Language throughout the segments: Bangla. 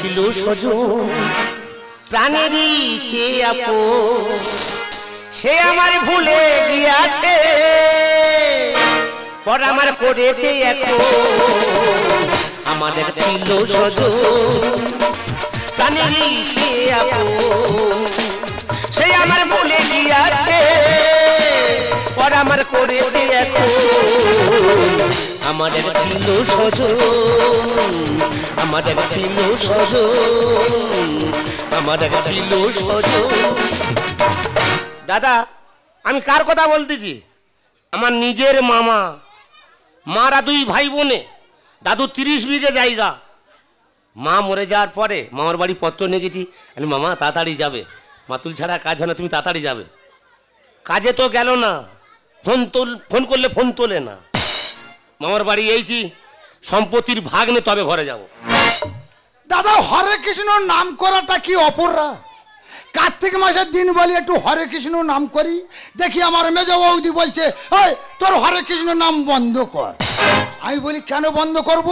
ছিল সজন প্রাণেরই চেয়ে আপন সে আমার ভুলে গিয়াছে পর আমার করেছে এখন আমাদের ছিল সজন প্রাণেরই চেয়ে আপন সে আমার ভুলে গিয়াছে পর আমার করেছে এখন আমাদের ছিল সজন আমাদের ছিল সজন আমাদের ছিল সজন। দাদা আমি কার কথা বলতেছি? আমার নিজের মামা, মারা দুই ভাই বোনে, দাদু 30 বিঘে জায়গা। মা মরে যাওয়ার পরে মামার বাড়ি পত্র নিয়ে গেছি, আমি মামা তাড়াতাড়ি যাবে, মাতুল ছাড়া কাজ হয় না, তুমি তাড়াতাড়ি যাবে। কাজে তো গেল না, ফোন করলে ফোন তোলে না। মামার বাড়ি এইছি, সম্পত্তির ভাগ নে তবে ঘরে যাব। দাদা হরে কৃষ্ণ নাম করাটা কি অপরা? কার্তিক মাসের দিন বলি একটু হরে কৃষ্ণ নাম করি, দেখি আমার মেজ বৌদি বলছে এই তোর হরে কৃষ্ণ নাম বন্ধ কর। আমি বলি কেন বন্ধ করব?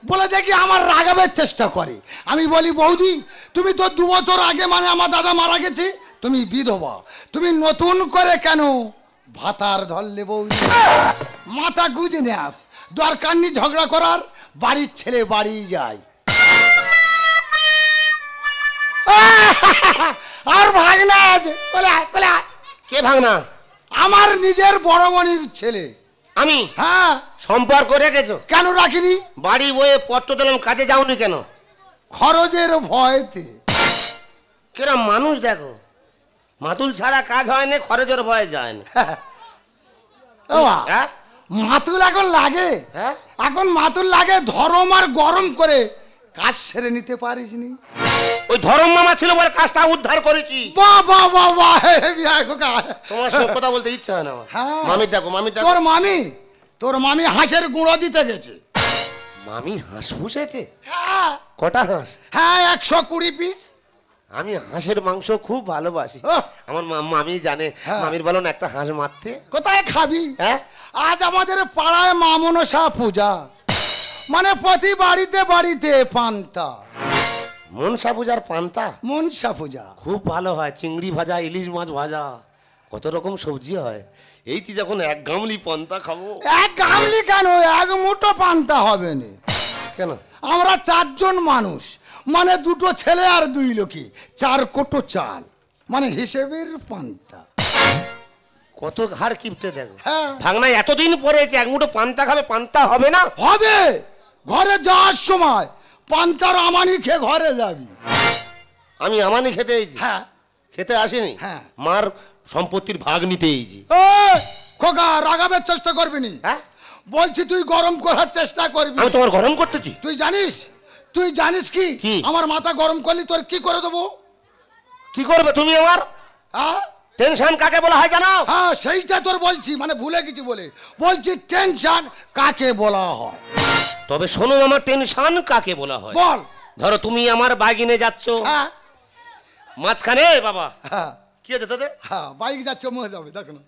বলে দেখি আমার রাগাবের চেষ্টা করে। আমি বলি বৌদি তুমি তো 2 বছর আগে মানে আমার দাদা মারা গেছে, তুমি বিধবা, তুমি নতুন করে কেন ভাতার ধরলে? বৌদি মাথা গুজে নে আস, দরকার নেই ঝগড়া করার, বাড়ির ছেলে বাড়ি যায়। আর ভাগনা আছে, কে ভাগনা? আমার নিজের বড়মণির ছেলে। আমি? হ্যাঁ। সম্পর্ক রেখেছো? কেন রাখিনি? বাড়ি বয়ে পত্র দিলাম, কাজে যাওনি কেন? খরচের ভয়তে। কেরম মানুষ দেখো, মাতুল ছাড়া কাজ হয় না, খরচের ভয়ে যায় না। মাতুল এখন লাগে? হ্যাঁ এখন মাতুল লাগে ধরম আর গরম করে কাজ সেরে নিতে পারিস নি? ওই ধরম মামা ছিল বলে কাজটা উদ্ধার করেছি। বাহ বাহ বাহ বাহ, তোমার সঙ্গে কথা বলতে ইচ্ছা হয় না আমার। মামির ডাকো, মামির ডাকো। তোর মামি হাঁসের গুঁড়ো দিতে গেছে। মামি হাঁস পুষেছে? হ্যাঁ। কটা হাঁস? হ্যাঁ 120 পিস। আমি হাঁসের মাংস খুব ভালোবাসি, আমার মামি জানে। মামির বলো না একটা হাঁস মারতে। কোথায় খাবি? হ্যাঁ আজ আমাদের পাড়ায় মা মনসা পূজা, মানে প্রতি বাড়িতে বাড়িতে পান্তা। মনসা পূজার পান্তা? মনসা পূজা খুব ভালো হয়, চিংড়ি ভাজা, ইলিশ মাছ ভাজা, কত রকম সবজি হয়। এইটি যখন 1 গামলি পান্তা খাবো। 1 গামলি কেন, 1 মুঠো পান্তা হবে না। কেন? আমরা 4 জন মানুষ, মানে 2 ছেলে আর 2 লোকি, 4 কোটো চাল, মানে হিসেবের পান্তা। কত ঘাড় কিপটে দেখো। হ্যাঁ। ভাগনা এতদিন পরে 1 মুঠো পান্তা খাবে, পান্তা হবে না? হবে। ঘরে যাওয়ার সময় পান্তার আমানি খেয়ে ঘরে যাবি। আমি আমানি খেতে এসেছি? হ্যাঁ। খেতে আসিনি। হ্যাঁ। মার সম্পত্তির ভাগ নিতে এসেছি। খোকা রাগাবের চেষ্টা করবি নি। হ্যাঁ বলছি তুই গরম করার চেষ্টা করবি। আমি তোমার গরম করতেছি? তুই জানিস কি আমার মাথা গরম করলি তোর কি করে দেবো? কি করবে তুমি আমার? হ্যাঁ টেনশন কাকে বলা হয় জানো? হ্যাঁ সেইটা তোর বলছি, মানে ভুলে গেছি বলে বলছি টেনশন কাকে বলা হয়। তবে শোনো আমার টেনশন কাকে বলা হয়। বল। ধরো তুমি আমার বাইকিনে যাচ্ছ, হ্যাঁ মাঝখানে বাবা হ্যাঁ কি হচ্ছে তোদের? হ্যাঁ বাইক যাচ্ছে, মরে যাবে দেখো না।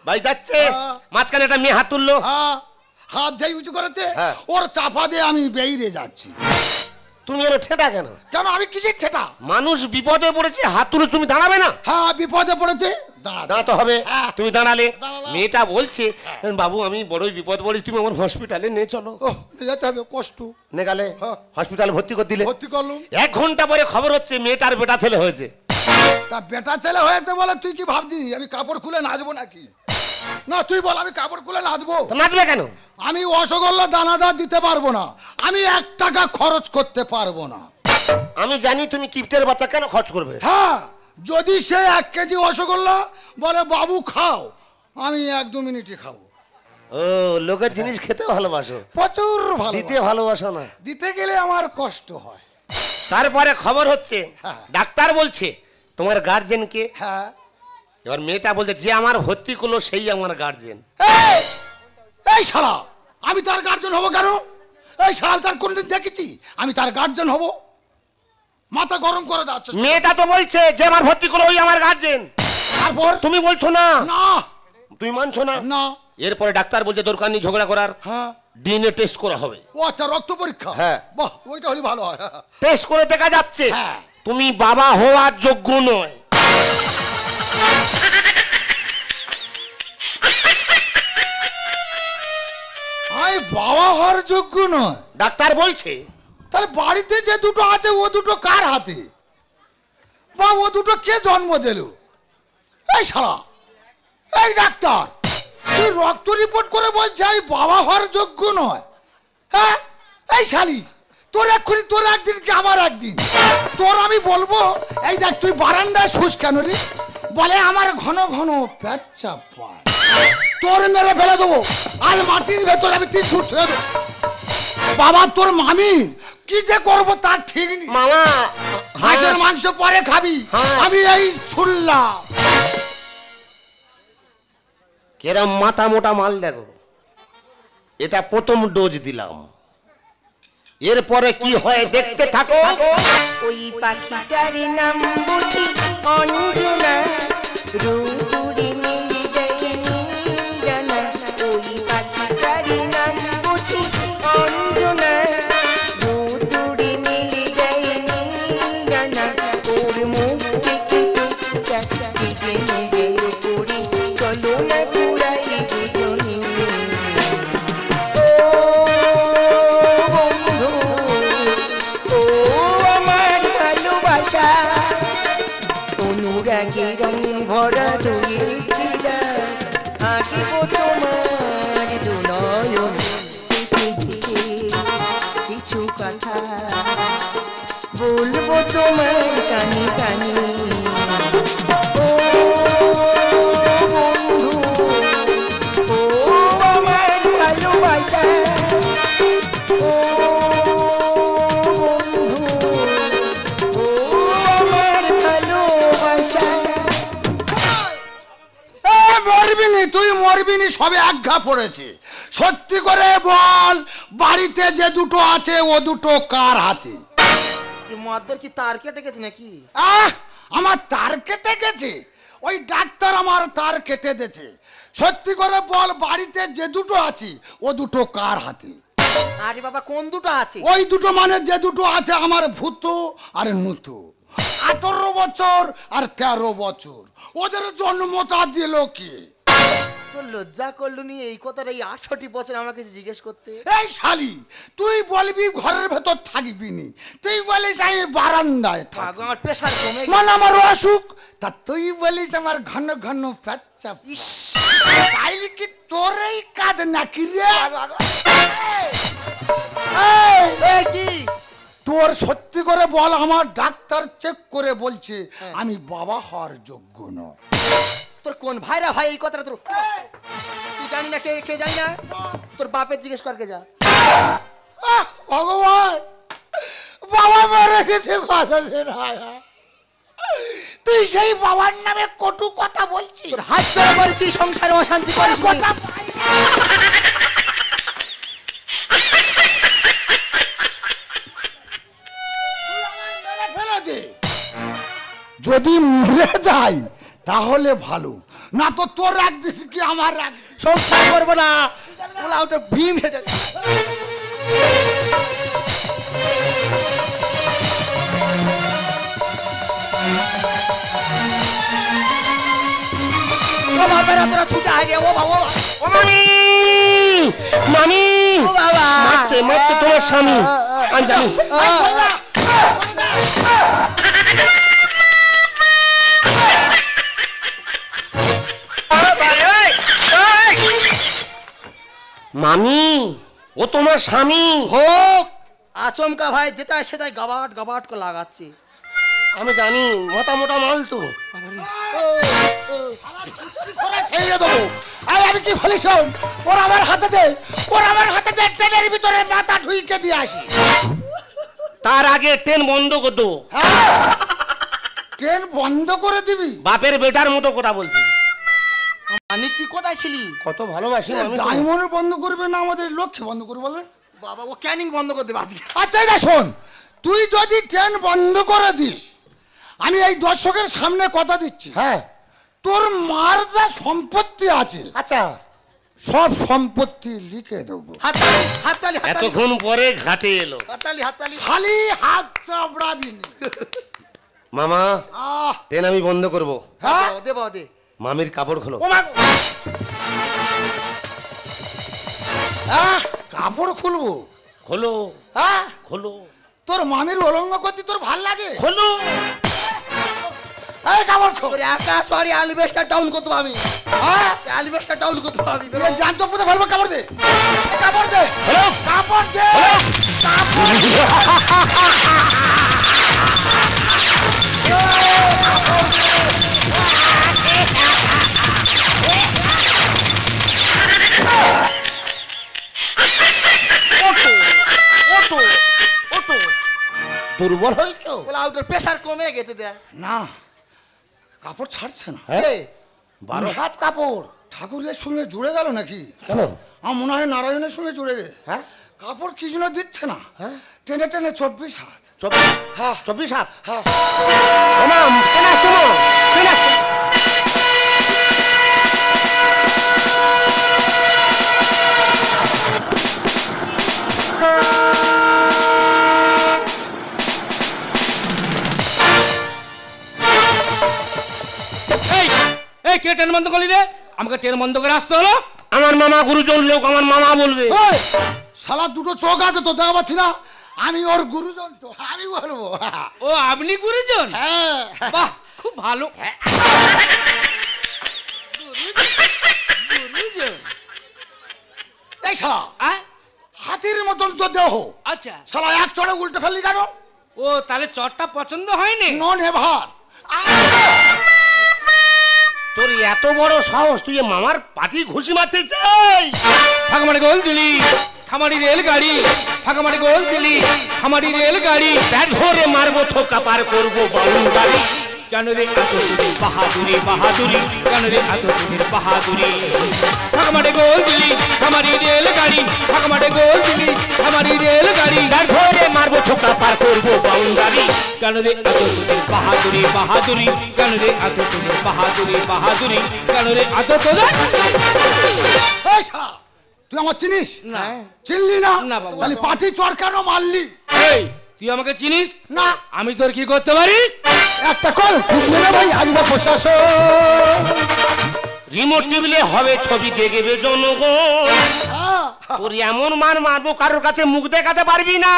বাইক যাচ্ছে, মাঝখানে একটা মেয়ে হাত তুললো, হাত যাই উঁচু করেছে, হ্যাঁ। ওর চাপা দিয়ে আমি বেরিয়ে যাচ্ছি। তুমি এর ঠেটা কেন? কেন আমি কিসের ঠেটা? মানুষ বিপদে পড়েছে, হাত তুলে তুমি দাঁড়াবে না? হ্যাঁ বিপদে পড়েছে, দাঁড়াতে হবে। তুমি দাঁড়ালে, মেয়েটা বলছে বাবু আমি বড়ই বিপদ পড়েছি, তুমি আমার হসপিটালে নিয়ে চলো। যেতে হবে, কষ্ট। নে গেলে হসপিটালে ভর্তি করে দিলে। ভর্তি করলুম। 1 ঘন্টা পরে খবর হচ্ছে মেয়েটার বেটা ছেলে হয়েছে। তা বেটা ছেলে হয়েছে বলে তুই কি ভাবছিস আমি কাপড় খুলে নাচবো নাকি? না তুই বল আমি কাপড় খুলে নাচবো? নাচবে কেন? আমি রসগোল্লা দানাদার দিতে পারবো না, আমি 1 টাকা খরচ করতে পারবো না। আমি জানি তুমি কিপ্টের বাচ্চা কেন খরচ করবে। হ্যাঁ যদি সে 1 কেজি রসগোল্লা বলে বাবু খাও, আমি 1-2 মিনিটে খাবো। ও লোকের জিনিস খেতে ভালোবাসো? প্রচুর ভালো। দিতে ভালোবাসো না? দিতে গেলে আমার কষ্ট হয়। তারপরে খবর হচ্ছে ডাক্তার বলছে তোমার গার্জেন কে? হ্যাঁ। এবার মেয়েটা বলছে যে আমার ভর্তি করলো সেই আমার গার্জেন। এই শালা আমি তার গার্জেন হব কেন? এই শালা তার কোনদিন দেখেছি আমি তার গার্জেন হব? মাথা গরম করে দাও। মেয়েটা তো বলছে যে আমার ভর্তি করলো ওই আমার গার্জেন। তারপর তুমি বলছো না? না তুমি মানছো না? না। এরপরে ডাক্তার বলছে দরকার নেই ঝগড়া করার। হ্যাঁ। ডিএনএ টেস্ট করা হবে। ও আচ্ছা, রক্ত পরীক্ষা। হ্যাঁ। বাহ, ওইটা হলে ভালো হয়। টেস্ট করে দেখা যাচ্ছে হ্যাঁ। তুমি বাবা হওয়ার যোগ্য নয়। আমি বাবা হওয়ার যোগ্য নয়? ডাক্তার বলছে। তাহলে বাড়িতে যে দুটো আছে ও দুটো কার হাতে? বা ও দুটো কে জন্ম দিল? এই শালা, এই ডাক্তার, তুই রক্ত রিপোর্ট করে বলছে আমি বাবা হওয়ার যোগ্য নয়? হ্যাঁ, এই শালি, তোর এক্ষুনি, তোর একদিন কি আমার একদিন, তোর আমি বলবো, এই দেখ তুই বারান্দায় শুস কেন রে? বলে আমার ঘন ঘন পেচ্ছা পায়, তোর মেরে ফেলে দেবো, আজ মাটির ভেতরে আমি 3 ফুট ছেড়ে দেবো। বাবা তোর মামি কি যে করবো তার ঠিক নেই। মামা, হাঁসের মাংস পরে খাবি, আমি এই শুনলাম। কেরম মাথা মোটা মাল দেখো, এটা প্রথম ডোজ দিলাম, এরপরে কি হয় দেখতে থাকো। ওই পাখিটার নাম বুঝি অঞ্জনা, রুটুরি নীল গায়ে নীলানা। ওই পাখিটার নাম বুঝি অঞ্জনা, রুটুরি নীল গায়ে নীলানা। ওর মুখ থেকে টুকটাক দিকে নিয়ে করি, চলো না ঘুরাই দুজনে। অনুরাগের রং ভরা দুই হৃদয়, আঁকিব তোমার দুনয়ন থেকে কিছু কথা, বলবো তোমার কানে কানে। ও বন্ধু, ও আমার ভালোবাসা, ও মরবিনি, তুই মরবিনি, সবে আজ্ঞা পড়েছে। সত্যি করে বল, বাড়িতে যে দুটো আছে ও দুটো কার হাতে? মদ্দর কি তার কেটে গেছে নাকি? আমার তার কেটে গেছে? ওই ডাক্তার আমার তার কেটে দিয়েছে। সত্যি করে বল, বাড়িতে যে দুটো আছে ও দুটো কার হাতে? আরে বাবা, কোন দুটো আছে? ওই দুটো মানে যে দুটো আছে আমার ভূত আর নুতু, 18 বছর আর 13 বছর, ওদের জন্মটা দিল কি? তোর লজ্জা করলো নি এই কথাটা এই 68 বছর আমাকে জিজ্ঞেস করতে? এই শালি, তুই বলবি ঘরের ভেতর থাকবি নি, তুই বলিস আমি বারান্দায় থাকবো, আমার প্রেশার কমে গেছে, মানে আমার অসুখ, তা তুই বলিস আমার ঘন ঘন পেচ্ছা। তাইলে কি তোর এই কাজ নাকি রে? এই কি তোর সত্যি করে বল, আমার ডাক্তার চেক করে বলছে আমি বাবা হওয়ার যোগ্য নয়। তোর কোন ভাইরা ভাই এই কথাটা তোর? তুই জানি না, কে জানি না, তোর বাপের জিজ্ঞেস করকে যা। ভগবান, বাবা মরে গেছে, কথা শোনা, তুই সেই বাবার নামে কটু কথা বলছিস। তোর হাত ধরে বলছি সংসারে অশান্তি করিস না। যদি মরে যাই তাহলে ভালো, না তো তোর একদিন কি আমার সংসার করবো না, ওলা ওটা ভীম হয়ে যাচ্ছে। ও বাবারা তোরা ছুটে আগে, ও বাবা, ও মামি, মামি, ও বাবা, মারছে তোমার স্বামী, আমি জানি। মামি, ও তোমার স্বামী হোক। আচমকা ভাই যেটাই সেটাই গাবাট গাবাট করে লাগাচ্ছে। আমি জানি, মোটা মোটা মাল তো। ছেড়ে দেবো। আমি কি বলি শোন, ওর আমার হাতে দে, ওর আমার হাতে দে, ট্রেনের ভিতরে মাথা ঢুইকে দিয়ে আসি। তার আগে ট্রেন বন্ধ করে দেবো। ট্রেন বন্ধ করে দিবি? বাপের বেটার মতো কথা বলছিস। মানে তুই কোথায় ছিলি? কত ভালোবাসি আমি। ডায়মন্ড বন্ধ করবে না, আমাদের লক্ষ্যে বন্ধ করবে বলে। বাবা, ও ক্যানিং বন্ধ করে দেবে আজকে। আচ্ছা এটা শোন, তুই যদি ট্রেন বন্ধ করে দিস, আমি এই দর্শকের সামনে কথা দিচ্ছি, হ্যাঁ, তোর মার যা সম্পত্তি আছে, আচ্ছা, সব সম্পত্তি লিখে দেবো। হাততালি হাততালি হাততালি এতক্ষণ পরে ঘাটে এলো। হাততালি হাততালি। খালি হাত চাপড়াবি না। মামা আহ, ট্রেন আমি বন্ধ করব। হ্যাঁ? দে বাবা দে। মামির কাপড় খোলো। আহ, কাপড় খুলবো? খোলো হ্যাঁ, খোলো তোর মামির অলঙ্গ করতে তোর ভাল লাগে? খোলো। এই কাপড় খোল। তোর একা সরি অ্যালিবেস্টার ডাউন করতে পারবি। হ্যাঁ, অ্যালিবেস্টার ডাউন করতে পারবি। এ জানতো পুরো ভালো কাপড় দে। কাপড় দে। কাপড় দে। দুর্বল হয়েছো? বলে আউটার প্রেসার কমে গেছে দেখ। না, কাপড় ছাড়ছে না। হ্যাঁ? দে। 12 হাত কাপড়। ঠাকুরের সঙ্গে জুড়ে গেল নাকি? কেন? আমার মনে হয় নারায়ণের সঙ্গে জুড়ে গেছে। হ্যাঁ কাপড় কি জন্য দিচ্ছে না? হ্যাঁ টেনে টেনে 24 হাত। 24 হাত। হ্যাঁ, মামা ট্রেন আসছে না, ট্রেন আসছে। এই কে ট্রেন বন্ধ করলি রে? আমাকে ট্রেন বন্ধ করে আসতে হলো? আমার মামা গুরুজন লোক, আমার মামা বলবে। ওই শালা দুটো চোখ আছে তো দেখা পাচ্ছি না? আমি ওর গুরুজন তো, আমি বলবো। ও আপনি গুরুজন? হ্যাঁ, বাহ খুব ভালো। এই শালা আয়, হাতির মতন তো দেহ, আচ্ছা। শালা এক চড়ে উল্টে ফেললি কেন? ও তাহলে চটটা পছন্দ হয়নি? নন এভার। তোর এত বড় সাহস, তুই এ মামার পাটি ঘুষি মারতে চাই? ফাঁকামারি গোল দিলি খামারি রেলগাড়ি, ফাঁকামারি গোল দিলি খামারি রেলগাড়ি। ব্যাট ধরে মারবো, ছোকা পার করবো বাউন্ডারি। কেন রে এত তোদের বাহাদুরি বাহাদুরি, কেন রে এত তোদের বাহাদুরি? ফাঁকামারি গোল দিলি খামারি রেলগাড়ি, ফাঁকামারি গোল দিলি খামারি রেলগাড়ি। ব্যাট ধরে মারবো, ছোকা পার করবো বাউন্ডারি। কেন রে এত তোদের বাহাদুরি বাহাদুরি, কেন রে এত তোদের বাহাদুরি বাহাদুরি, কেন রে এত তোদের? এই শালা তুই আমার চিনিস? না। চিনলি না? না বাবু। তাহলে পাটি চর কেন মারলি? এই তুই আমাকে চিনিস? না। আমি তোর কি করতে পারি? একটা কল মেরে ভাই আসবে প্রশাসন। রিমোট টেবিলে হবে ছবি দেখবে জনগণ। তোর এমন মার মারবো কারোর কাছে মুখ দেখাতে পারবি না।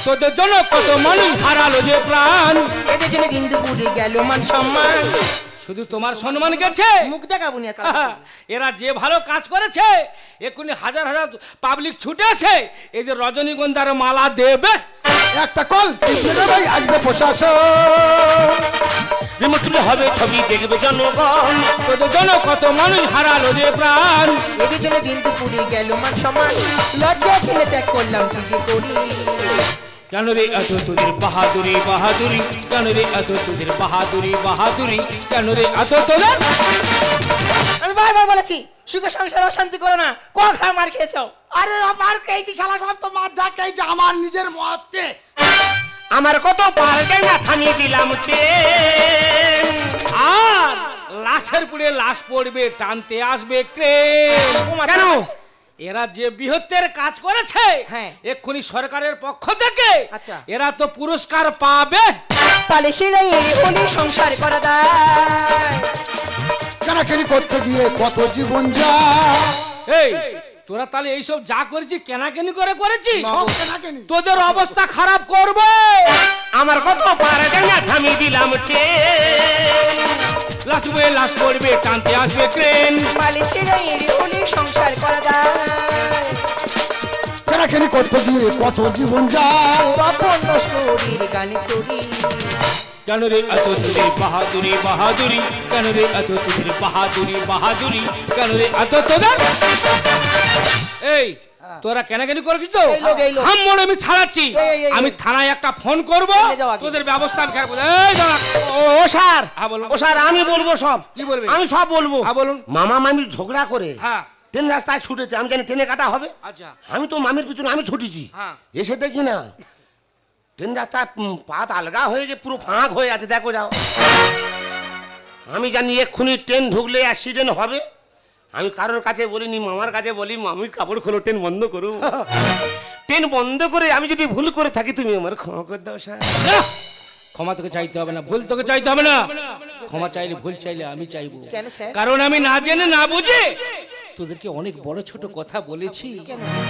তোদের জন্য কত মানুষ হারালো যে প্রাণ, এদের জন্য কিন্তু পুড়ে গেল মান সম্মান। শুধু তোমার সম্মান গেছে? মুখ দেখাবো না। এরা যে ভালো কাজ করেছে, এক্ষুনি হাজার হাজার পাবলিক ছুটে আসে এদের রজনীগন্ধার মালা দেবে। একটা কল মেরে ভাই আসবে প্রশাসন। রিমোট টেবিলে হবে ছবি দেখবে জনগণ। তোদের জন্য কত মানুষ হারালো যে প্রাণ, এদের জন্য কিন্তু পুড়ে গেল মান সম্মান। লজ্জা ফেলে ত্যাগ করলাম কি যে করি। কেন রে এত তোদের বাহাদুরি বাহাদুরি, কেন রে এত তোদের বাহাদুরি বাহাদুরি, কেন রে এত তোদের? আমি বারবার বলেছি সুখে সংসার অশান্তি করো না। কখন মার খেয়েছো? আরে আমার কেছি শালা সব তো মার যা কেছি আমার নিজের মতে। আমার কত পারবে না, থামিয়ে দিলাম ট্রেন। আর লাশের পুড়ে লাশ পড়বে, টানতে আসবে ক্রেন। কেন? এরা যে বৃহত্তের কাজ করেছে, হ্যাঁ। এক্ষুনি সরকারের পক্ষ থেকে আচ্ছা। এরা তো পুরস্কার পাবে। পালিশিরাই হলে সংসার করা দায়। কেনাকানি করতে গিয়ে কত জীবন যায়। এই তোরা তাহলে এইসব যা করেছিস কেনাকানি করে করেছিস? সব কেনাকানি। তোদের অবস্থা খারাপ করবে। আমার কত পারবে না, থামিয়ে দিলাম ট্রেন। লাশ বয়ে লাশ পড়বে, টানতে আসবে ক্রেন। পালিশিরাই হলে সংসার করা দায়। কেনাকানি করতে গিয়ে কত জীবন যায়। তপন নষ্টরীর গানে তরি। কেন রে এত তোদের বাহাদুরি বাহাদুরি, কেন রে এত তোদের বাহাদুরি বাহাদুরি, কেন রে এত তোদের? এই তোরা কেনাকানি করেছিস তো? এই লোক, এই লোক। হাম মোড়ে আমি ছাড়াচ্ছি। এই। আমি থানায় একটা ফোন করব, নিয়ে যাও আগে। তোদের ব্যবস্থা আমি খারাপ করবো। এই দাঁড়া। ও স্যার, হ্যাঁ বলুন। ও স্যার আমি বলবো সব। কি বলবে? আমি সব বলবো। হ্যাঁ বলুন। মামা মামি ঝগড়া করে হ্যাঁ ট্রেন রাস্তায় ছুটেছে, আমি জানি ট্রেনে কাটা হবে। আচ্ছা আমি তো মামির পিছনে আমি ছুটেছি। হ্যাঁ। এসে দেখি না ট্রেন রাস্তায় পাত আলগা হয়ে যে পুরো ফাঁক হয়ে আছে, দেখো যাও। আমি জানি এক্ষুনি ট্রেন ঢুকলে অ্যাক্সিডেন্ট হবে। আমি কারোর কাছে বলিনি, মামার কাছে বলি মামি কাপড় খোলো, ট্রেন বন্ধ করো। ট্রেন বন্ধ করে আমি যদি ভুল করে থাকি তুমি আমার ক্ষমা করে দাও স্যার। ক্ষমা তোকে চাইতে হবে না, ভুল তোকে চাইতে হবে না। ক্ষমা চাইলে ভুল চাইলে আমি চাইবো, কেন স্যার? কারণ আমি না জেনে না বুঝে তোদেরকে অনেক বড় ছোট কথা বলেছি।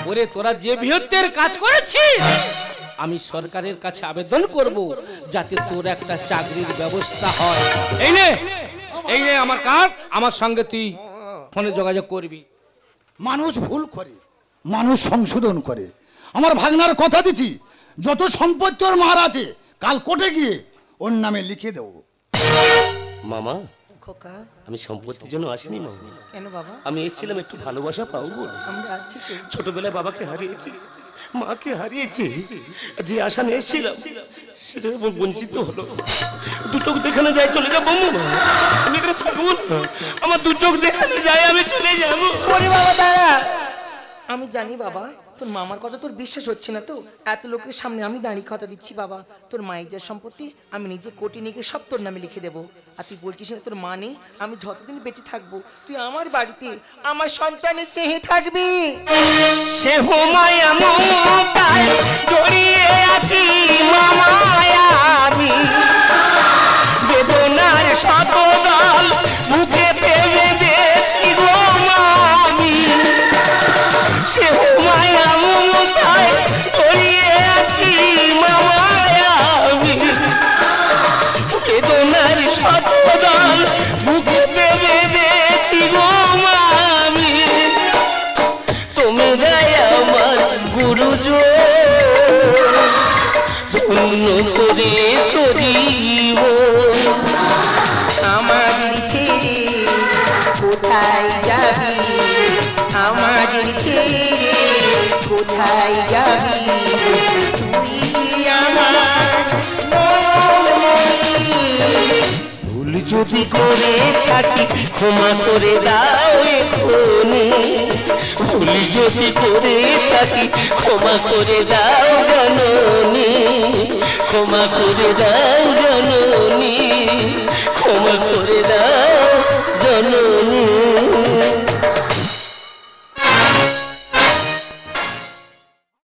ওরে তোরা যে বৃহত্তের কাজ করেছিস, আমি সরকারের কাছে আবেদন করব যাতে তোর একটা চাকরির ব্যবস্থা হয়। এই নে আমার কার্ড, আমার সঙ্গে তুই ফোনে যোগাযোগ করবি। মানুষ ভুল করে, মানুষ সংশোধন করে। আমার ভাগনার কথা দিচ্ছি, যত সম্পত্তি ওর মার আছে কাল কোর্টে গিয়ে ওর নামে লিখে দেবো। মামা খোকা, আমি সম্পত্তির জন্য আসিনি মামা, কেন বাবা? আমি এসেছিলাম একটু ভালোবাসা পাবো। আমরা আছি তো। ছোটবেলায় বাবাকে হারিয়েছি, মাকে হারিয়েছি, যে আশা নিয়ে এসেছিলাম সেটা বঞ্চিত হলো। দু চোখ দেখানো যায় চলে যাবো মামা, আমি এখানে থাকবো না। আমার দু চোখ দেখানো যায় আমি চলে যাবো। ওরে বাবা দাঁড়া, আমি জানি বাবা তোর মামার কথা তোর বিশ্বাস হচ্ছে না তো, এত লোকের সামনে আমি দাঁড়িয়ে কথা দিচ্ছি বাবা। তোর মায়ের সম্পত্তি আমি নিজে কোর্টে নিয়ে গিয়ে সব তোর নামে লিখে দেবো। আর তুই বলছিস না তোর মা নেই, আমি যতদিন বেঁচে থাকবো তুই আমার বাড়িতে আমার সন্তানের স্নেহে থাকবি। সে মায়া মমতায় জড়িয়ে আছি মামায় আমি, বেদনার শতদল মুখে ফেলে দিয়েছি গো মামি। সে মায়া মমতায় জড়িয়ে আছি মামায় আমি, বেদনার শতদল মুখে ফেলে দিয়েছি গো মামি। তুমি আমার গুরুজন ধন্য করে চলিব, আমাদের ছেড়ে কোথায় যাবি, আমাদের ছেড়ে কোথায় যাবি, তুই আমার ভুল যদি করে থাকি ক্ষমা করে দাও এখনি, ভুল যদি করে থাকি ক্ষমা করে দাও জননী, ক্ষমা করে দাও জননী, ক্ষমা করে দাও